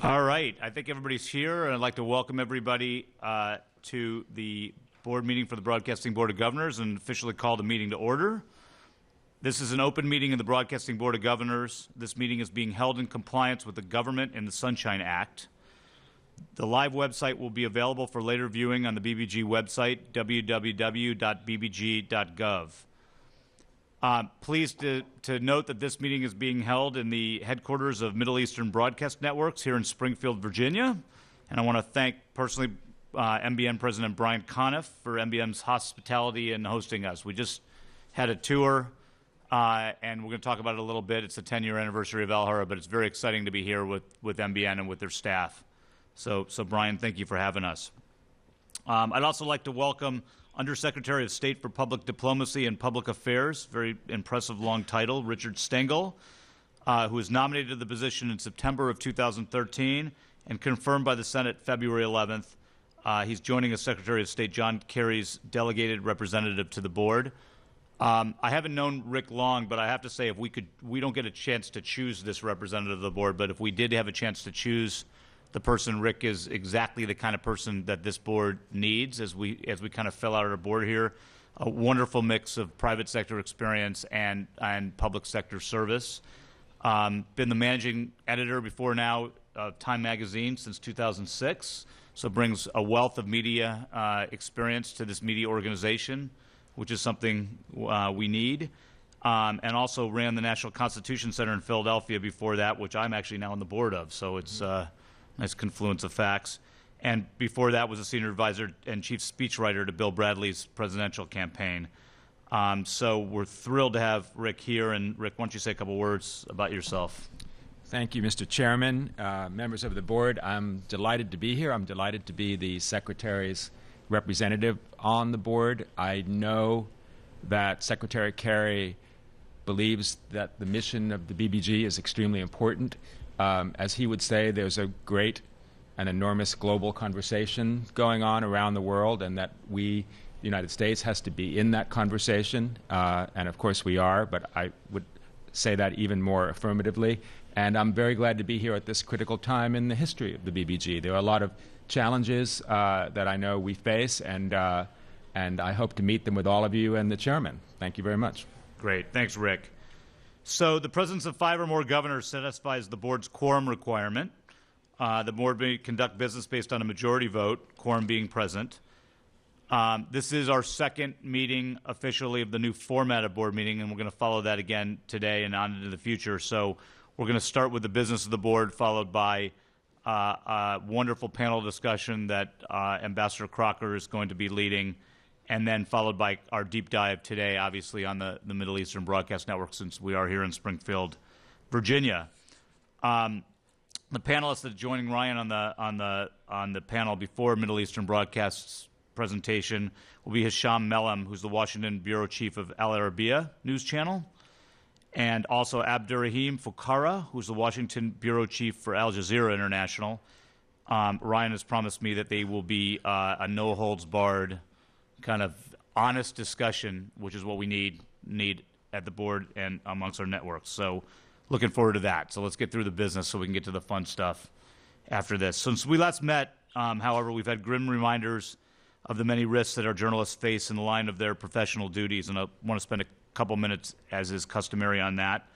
All right. I think everybody's here, and I'd like to welcome everybody to the board meeting for the Broadcasting Board of Governors and officially call the meeting to order. This is an open meeting of the Broadcasting Board of Governors. This meeting is being held in compliance with the Government and the Sunshine Act. The live website will be available for later viewing on the BBG website, www.bbg.gov. Pleased to note that this meeting is being held in the headquarters of Middle Eastern Broadcast Networks here in Springfield, Virginia. And I want to thank personally MBN President Brian Conniff for MBN's hospitality and hosting us. We just had a tour, and we're going to talk about it a little bit. It's the 10-year anniversary of Alhurra, but it's very exciting to be here with MBN and with their staff. So Brian, thank you for having us. I'd also like to welcome Undersecretary of State for Public Diplomacy and Public Affairs, very impressive long title, Richard Stengel, who was nominated to the position in September of 2013 and confirmed by the Senate February 11th. He's joining as Secretary of State John Kerry's delegated representative to the board. I haven't known Rick long, but I have to say if we don't get a chance to choose this representative of the board, but if we did have a chance to choose the person, Rick is exactly the kind of person that this board needs as we kind of fill out our board here. A wonderful mix of private sector experience and public sector service. Been the managing editor before now of Time Magazine since 2006, so brings a wealth of media experience to this media organization, which is something we need. And also ran the National Constitution Center in Philadelphia before that, which I'm actually now on the board of, so it's nice confluence of facts. And before that was a senior advisor and chief speechwriter to Bill Bradley's presidential campaign. So we're thrilled to have Rick here. And Rick, why don't you say a couple words about yourself? Thank you, Mr. Chairman, members of the board. I'm delighted to be here. I'm delighted to be the Secretary's representative on the board. I know that Secretary Kerry believes that the mission of the BBG is extremely important. As he would say, there's a great and enormous global conversation going on around the world, and that we, the United States, has to be in that conversation. And of course we are, but I would say that even more affirmatively. And I'm very glad to be here at this critical time in the history of the BBG. There are a lot of challenges that I know we face, and I hope to meet them with all of you and the chairman. Thank you very much. Great. Thanks, Rick. So the presence of 5 or more governors satisfies the board's quorum requirement. The board may conduct business based on a majority vote, quorum being present. This is our second meeting officially of the new format of board meeting, and we're going to follow that again today and on into the future. So we're going to start with the business of the board, followed by a wonderful panel discussion that Ambassador Crocker is going to be leading, and then followed by our deep dive today, obviously, on the Middle Eastern Broadcast Network, since we are here in Springfield, Virginia. The panelists that are joining Ryan on the panel before Middle Eastern Broadcast's presentation will be Hisham Melhem, who's the Washington bureau chief of Al Arabiya News Channel, and also Abdurrahim Fukara, who's the Washington bureau chief for Al Jazeera International. Ryan has promised me that they will be a no-holds-barred kind of honest discussion, which is what we need at the board and amongst our networks. So looking forward to that. So let's get through the business so we can get to the fun stuff after this. Since we last met, however, we've had grim reminders of the many risks that our journalists face in the line of their professional duties, and I want to spend a couple minutes, as is customary, on that.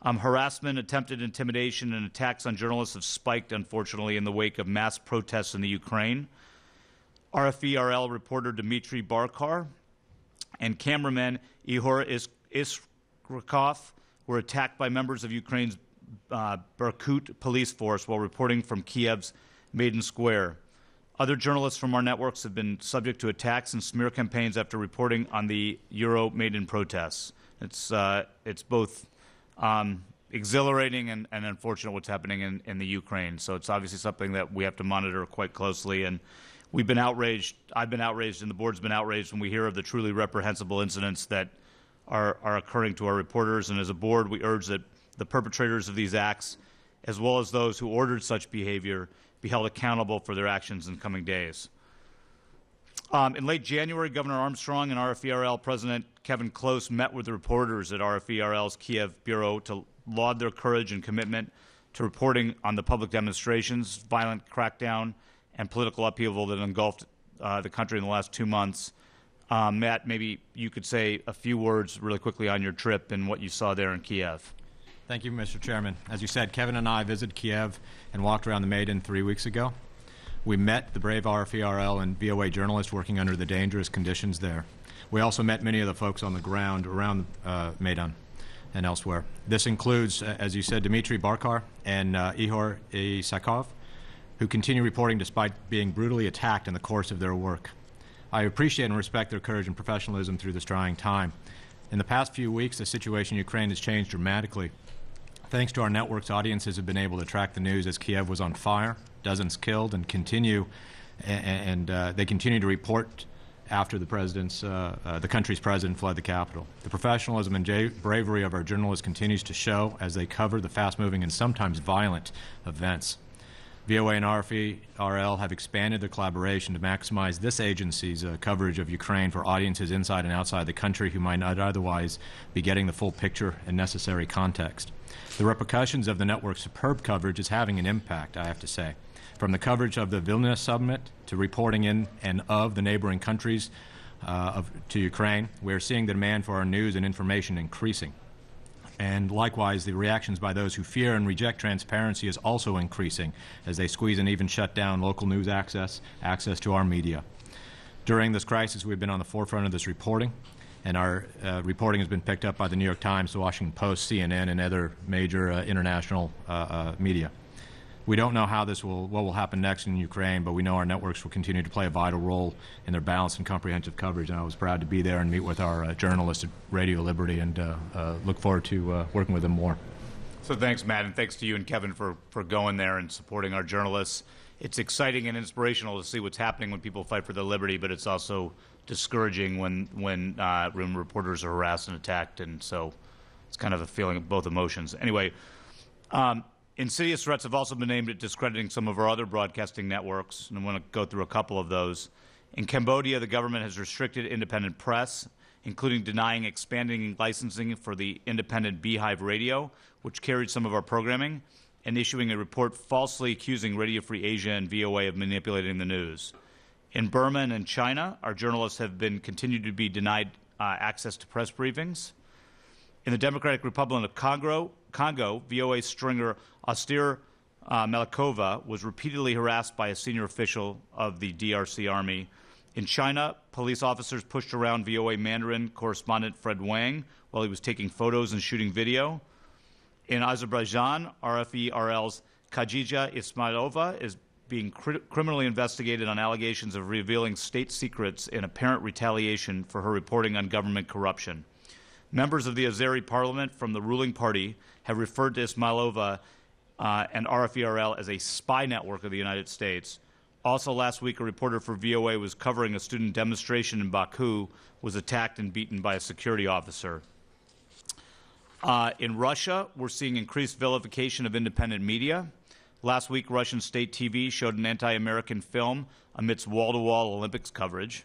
Harassment, attempted intimidation, and attacks on journalists have spiked, unfortunately, in the wake of mass protests in the Ukraine. RFE-RL reporter Dmitry Barkar and cameraman Ihor Iskrikov were attacked by members of Ukraine's Berkut police force while reporting from Kiev's Maidan Square. Other journalists from our networks have been subject to attacks and smear campaigns after reporting on the Euro-Maidan protests. It's both exhilarating and unfortunate what's happening in the Ukraine. So it's obviously something that we have to monitor quite closely. And we've been outraged, I've been outraged, and the board's been outraged when we hear of the truly reprehensible incidents that are occurring to our reporters. And as a board, we urge that the perpetrators of these acts, as well as those who ordered such behavior, be held accountable for their actions in coming days. In late January, Governor Armstrong and RFE-RL President Kevin Klose met with the reporters at RFE-RL's Kiev bureau to laud their courage and commitment to reporting on the public demonstrations, violent crackdown, and political upheaval that engulfed the country in the last 2 months. Matt, maybe you could say a few words really quickly on your trip and what you saw there in Kiev. Thank you, Mr. Chairman. As you said, Kevin and I visited Kiev and walked around the Maidan 3 weeks ago. We met the brave RFE-RL and VOA journalists working under the dangerous conditions there. We also met many of the folks on the ground around Maidan and elsewhere. This includes, as you said, Dmitry Barkar and Ihor Isakov, who continue reporting despite being brutally attacked in the course of their work. I appreciate and respect their courage and professionalism through this trying time. In the past few weeks, the situation in Ukraine has changed dramatically. Thanks to our networks, audiences have been able to track the news as Kiev was on fire, dozens killed, and they continue to report after the country's president fled the capital. The professionalism and bravery of our journalists continues to show as they cover the fast-moving and sometimes violent events. VOA and RFE-RL have expanded their collaboration to maximize this agency's coverage of Ukraine for audiences inside and outside the country who might not otherwise be getting the full picture and necessary context. The repercussions of the network's superb coverage is having an impact, I have to say. From the coverage of the Vilnius summit to reporting in and of the neighboring countries to Ukraine, we are seeing the demand for our news and information increasing. And likewise, the reactions by those who fear and reject transparency is also increasing as they squeeze and even shut down local news access to our media. During this crisis, we've been on the forefront of this reporting, and our reporting has been picked up by the New York Times, the Washington Post, CNN, and other major international media. We don't know what will happen next in Ukraine, but we know our networks will continue to play a vital role in their balanced and comprehensive coverage. And I was proud to be there and meet with our journalists at Radio Liberty and look forward to working with them more. So thanks, Matt, and thanks to you and Kevin for going there and supporting our journalists. It's exciting and inspirational to see what's happening when people fight for their liberty, but it's also discouraging when reporters are harassed and attacked, and so it's kind of a feeling of both emotions. Anyway, insidious threats have also been aimed at discrediting some of our other broadcasting networks, and I want to go through a couple of those. In Cambodia, the government has restricted independent press, including denying expanding licensing for the independent Beehive Radio, which carried some of our programming, and issuing a report falsely accusing Radio Free Asia and VOA of manipulating the news. In Burma and in China, our journalists have been continued to be denied access to press briefings. In the Democratic Republic of Congo, VOA stringer Austere Melikova was repeatedly harassed by a senior official of the DRC Army. In China, police officers pushed around VOA Mandarin correspondent Fred Wang while he was taking photos and shooting video. In Azerbaijan, RFE-RL's Khadija Ismailova is being criminally investigated on allegations of revealing state secrets in apparent retaliation for her reporting on government corruption. Members of the Azeri parliament from the ruling party have referred to Ismailova and RFE-RL as a spy network of the United States. Also last week, a reporter for VOA was covering a student demonstration in Baku, was attacked and beaten by a security officer. In Russia, we're seeing increased vilification of independent media. Last week, Russian state TV showed an anti-American film amidst wall-to-wall Olympics coverage.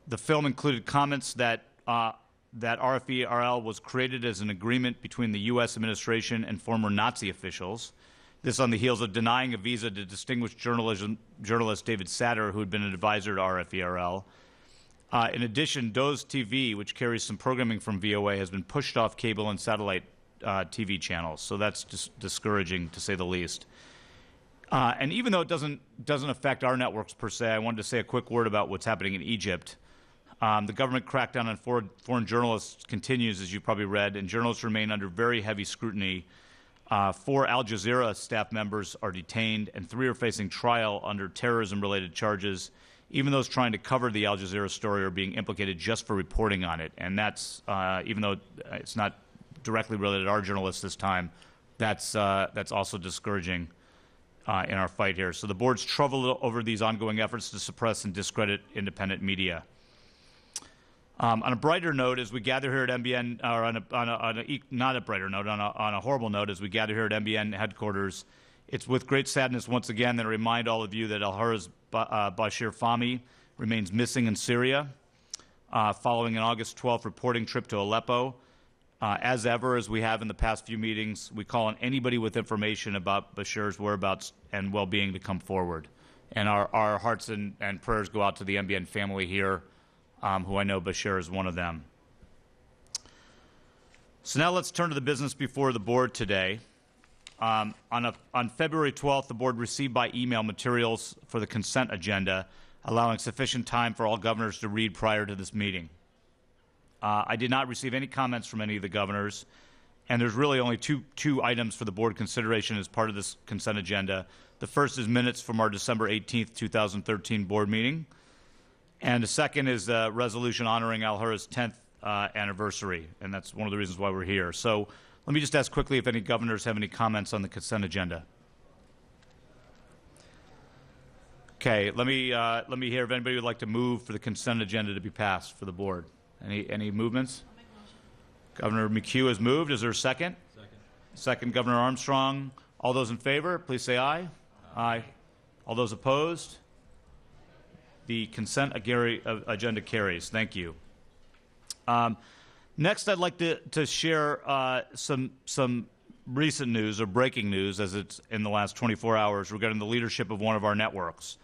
The film included comments that RFE-RL was created as an agreement between the U.S. administration and former Nazi officials. This on the heels of denying a visa to distinguished journalist David Satter, who had been an advisor to RFE-RL. In addition, Doze TV, which carries some programming from VOA, has been pushed off cable and satellite TV channels. So that's just discouraging, to say the least. And even though it doesn't affect our networks per se, I wanted to say a quick word about what's happening in Egypt. The government crackdown on foreign journalists continues, as you probably read, and journalists remain under very heavy scrutiny. 4 Al Jazeera staff members are detained, and 3 are facing trial under terrorism-related charges. Even those trying to cover the Al Jazeera story are being implicated just for reporting on it. And that's, even though it's not directly related to our journalists this time, that's also discouraging in our fight here. So the board's troubled over these ongoing efforts to suppress and discredit independent media. On a brighter note, as we gather here at MBN, or not a brighter note, on a horrible note, as we gather here at MBN headquarters, it's with great sadness once again that I remind all of you that Alhurra's Bashir Fahmy remains missing in Syria following an August 12th reporting trip to Aleppo. As ever, as we have in the past few meetings, we call on anybody with information about Bashir's whereabouts and well-being to come forward. And our hearts and prayers go out to the MBN family here, who I know Bashir is one of them. So now let's turn to the business before the board today. On February 12th, the board received by email materials for the consent agenda, allowing sufficient time for all governors to read prior to this meeting. I did not receive any comments from any of the governors, and there's really only two items for the board consideration as part of this consent agenda. The first is minutes from our December 18th, 2013 board meeting, and the second is a resolution honoring Alhurra's 10th anniversary, and that's one of the reasons why we're here. So let me just ask quickly if any governors have any comments on the consent agenda. Okay, let me hear if anybody would like to move for the consent agenda to be passed for the board. Any movements? Governor McHugh has moved. Is there a second? Second, Governor Armstrong. All those in favor, please say aye. Aye. All those opposed? The consent agenda carries. Thank you. Next, I'd like to share some recent news or breaking news, as it's in the last 24 hours, regarding the leadership of one of our networks.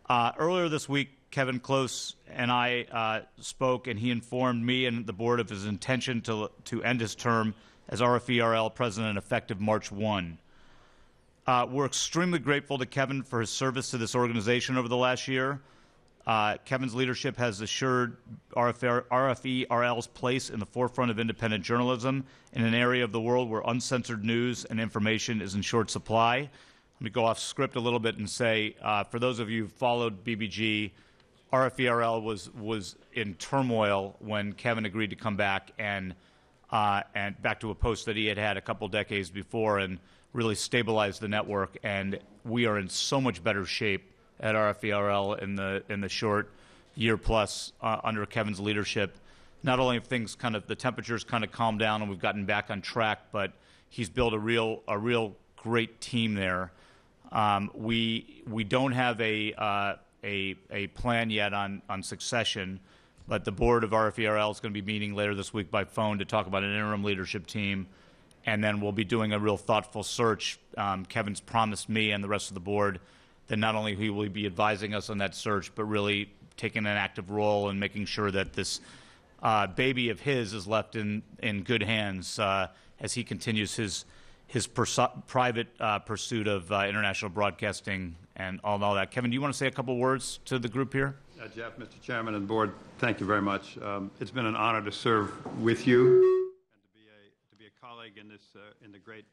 Earlier this week, Kevin Klose and I spoke, and he informed me and the board of his intention to end his term as RFE-RL president effective March 1. We're extremely grateful to Kevin for his service to this organization over the last year. Kevin's leadership has assured RFE-RL's place in the forefront of independent journalism in an area of the world where uncensored news and information is in short supply. Let me go off script a little bit and say, for those of you who followed BBG, RFE-RL was in turmoil when Kevin agreed to come back and back to a post that he had a couple decades before and really stabilized the network. And we are in so much better shape at RFE-RL in the short year plus under Kevin's leadership. Not only have things the temperatures calmed down and we've gotten back on track, but he's built a real great team there. We don't have a plan yet on succession, but the board of RFE-RL is going to be meeting later this week by phone to talk about an interim leadership team, and then we'll be doing a real thoughtful search. Kevin's promised me and the rest of the board that not only he will be advising us on that search, but really taking an active role and making sure that this baby of his is left in good hands as he continues his private pursuit of international broadcasting and all that. Kevin, do you want to say a couple words to the group here? Jeff, Mr. Chairman and board, thank you very much. It's been an honor to serve with you and to be a colleague in this in the great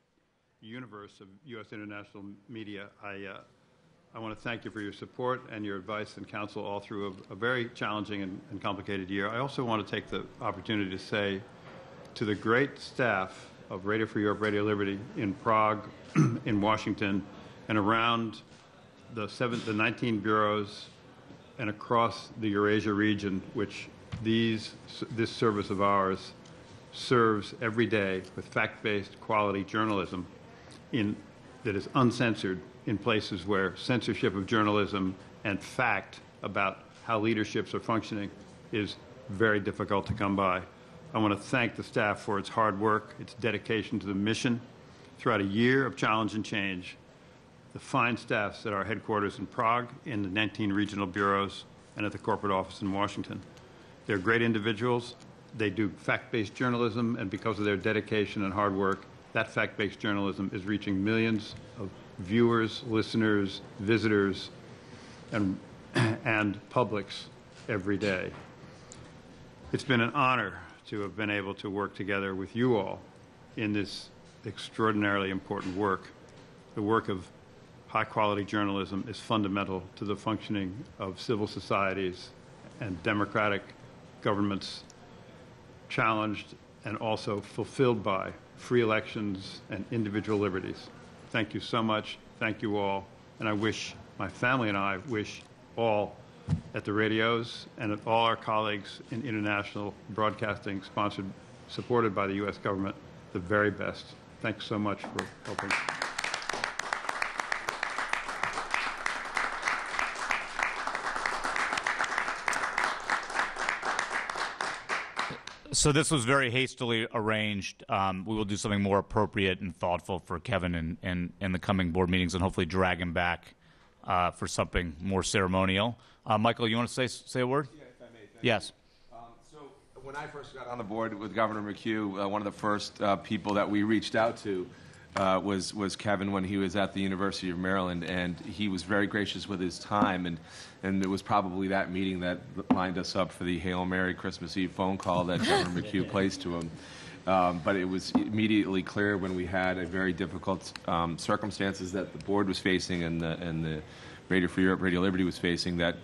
universe of U.S. international media. I want to thank you for your support and your advice and counsel all through a very challenging and complicated year. I also want to take the opportunity to say to the great staff of Radio Free Europe, Radio Liberty in Prague, in Washington, and around the 19 bureaus and across the Eurasia region, which this service of ours serves every day with fact-based quality journalism that is uncensored in places where censorship of journalism and fact about how leaderships are functioning is very difficult to come by. I want to thank the staff for its hard work, its dedication to the mission throughout a year of challenge and change. The fine staffs at our headquarters in Prague, in the 19 regional bureaus, and at the corporate office in Washington. They're great individuals. They do fact-based journalism, and because of their dedication and hard work, that fact-based journalism is reaching millions of viewers, listeners, visitors, and publics every day. It's been an honor to have been able to work together with you all in this extraordinarily important work. The work of high-quality journalism is fundamental to the functioning of civil societies and democratic governments, challenged and also fulfilled by free elections and individual liberties. Thank you so much. Thank you all. And I wish, my family and I wish all at the radios and at all our colleagues in international broadcasting supported by the U.S. government, the very best. Thanks so much for helping. So this was very hastily arranged. We will do something more appropriate and thoughtful for Kevin in the coming board meetings, and hopefully drag him back for something more ceremonial. Michael, you want to say a word? Yeah, if I may. Thank Yes. you. So when I first got on the board with Governor McHugh, one of the first people that we reached out to was Kevin when he was at the University of Maryland, and he was very gracious with his time, and it was probably that meeting that lined us up for the Hail Mary Christmas Eve phone call that Governor McHugh placed to him. But it was immediately clear when we had a very difficult circumstances that the board was facing and the Radio Free Europe, Radio Liberty was facing, that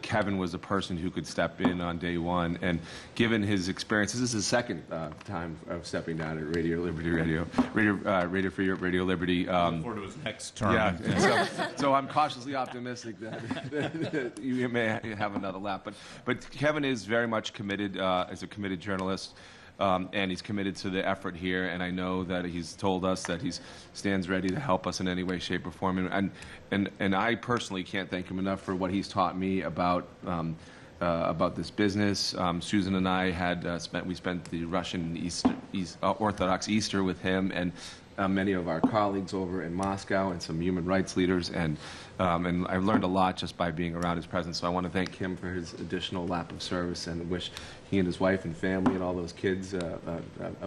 Kevin was a person who could step in on day one. And given his experience, this is his second time of stepping down at Radio Liberty, Radio Free Europe, Radio Liberty. Look forward to his next term. Yeah, and so I'm cautiously optimistic that you may have another lap. But Kevin is very much committed, as a committed journalist. And he's committed to the effort here, and I know that he's told us that he stands ready to help us in any way, shape, or form. And I personally can't thank him enough for what he's taught me about this business. Susan and I had spent the Russian Orthodox Easter with him and many of our colleagues over in Moscow and some human rights leaders, and I've learned a lot just by being around his presence. So I want to thank him for his additional lap of service and wish he and his wife and family and all those kids a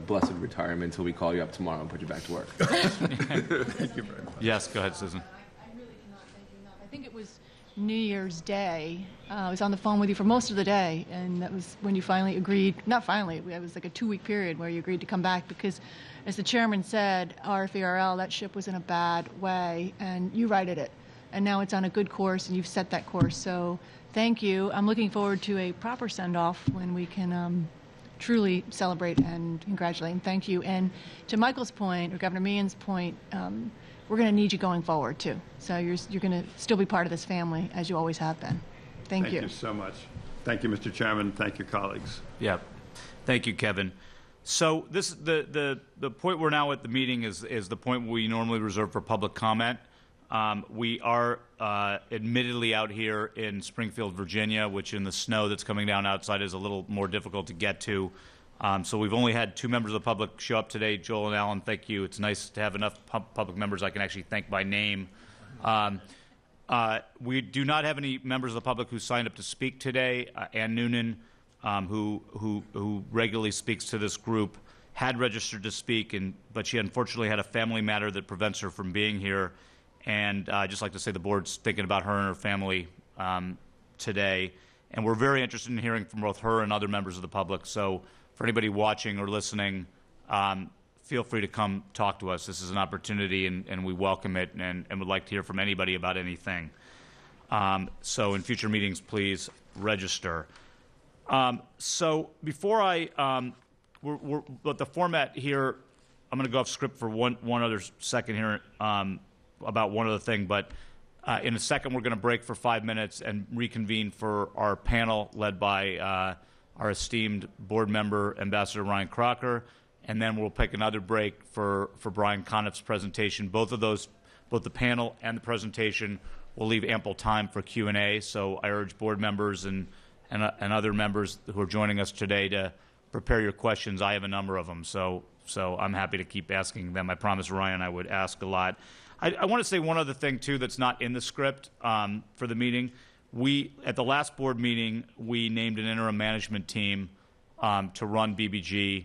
blessed retirement until we call you up tomorrow and put you back to work. Thank you very much. Yes, go ahead, Susan. I really cannot thank you enough. I think it was New Year's Day. I was on the phone with you for most of the day, and that was when you finally agreed. Not finally, it was like a 2-week period where you agreed to come back because, as the chairman said, RFERL, that ship was in a bad way, and you righted it. And now it's on a good course, and you've set that course. So thank you. I'm looking forward to a proper send-off when we can truly celebrate and congratulate and thank you. And to Michael's point, or Governor Meehan's point, we're going to need you going forward, too. So you're going to still be part of this family, as you always have been. Thank you. Thank you so much. Thank you, Mr. Chairman. Thank you, colleagues. Yeah. Thank you, Kevin. So this the point we're now at the meeting is the point we normally reserve for public comment. We are admittedly out here in Springfield, Virginia, which in the snow that's coming down outside is a little more difficult to get to. So we've only had 2 members of the public show up today. Joel and Alan, thank you. It's nice to have enough public members I can actually thank by name. We do not have any members of the public who signed up to speak today. Ann Noonan, who regularly speaks to this group, had registered to speak, but she unfortunately had a family matter that prevents her from being here. And I'd just like to say the board's thinking about her and her family today. And we're very interested in hearing from both her and other members of the public. So for anybody watching or listening, feel free to come talk to us. This is an opportunity, and we welcome it and would like to hear from anybody about anything. So in future meetings, please register. So before but the format here, I'm going to go off script for one other second here about one other thing. But in a second, we're going to break for 5 minutes and reconvene for our panel led by our esteemed board member, Ambassador Ryan Crocker. And then we'll take another break for Brian Conniff's presentation. Both the panel and the presentation will leave ample time for Q&A. So I urge board members and other members who are joining us today to prepare your questions. I have a number of them, so I'm happy to keep asking them. I promised Ryan I would ask a lot. I want to say one other thing, too, that's not in the script for the meeting. At the last board meeting, we named an interim management team to run BBG,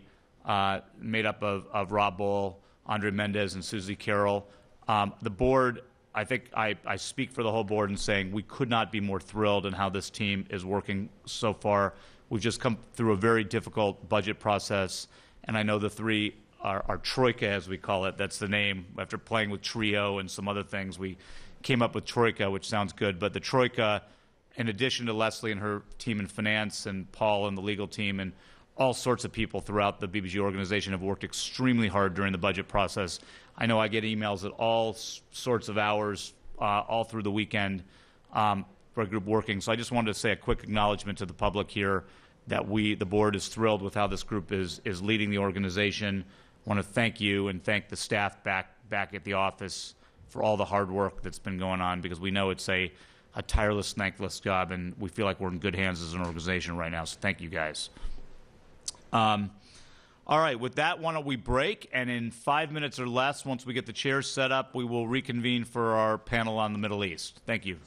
made up of Rob Bohl, Andre Mendez, and Susie Carroll. The board, I think I speak for the whole board in saying we could not be more thrilled in how this team is working so far. We've just come through a very difficult budget process, and I know the three our Troika, as we call it, that's the name. After playing with Trio and some other things, we came up with Troika, which sounds good. But the Troika, in addition to Leslie and her team in finance and Paul and the legal team and all sorts of people throughout the BBG organization have worked extremely hard during the budget process. I know I get emails at all sorts of hours all through the weekend for a group working. So I just wanted to say a quick acknowledgement to the public here that the board is thrilled with how this group is leading the organization. I want to thank you and thank the staff back at the office for all the hard work that's been going on, because we know it's a tireless, thankless job, and we feel like we're in good hands as an organization right now. So thank you guys. All right, with that, why don't we break? And in 5 minutes or less, once we get the chairs set up, we will reconvene for our panel on the Middle East. Thank you.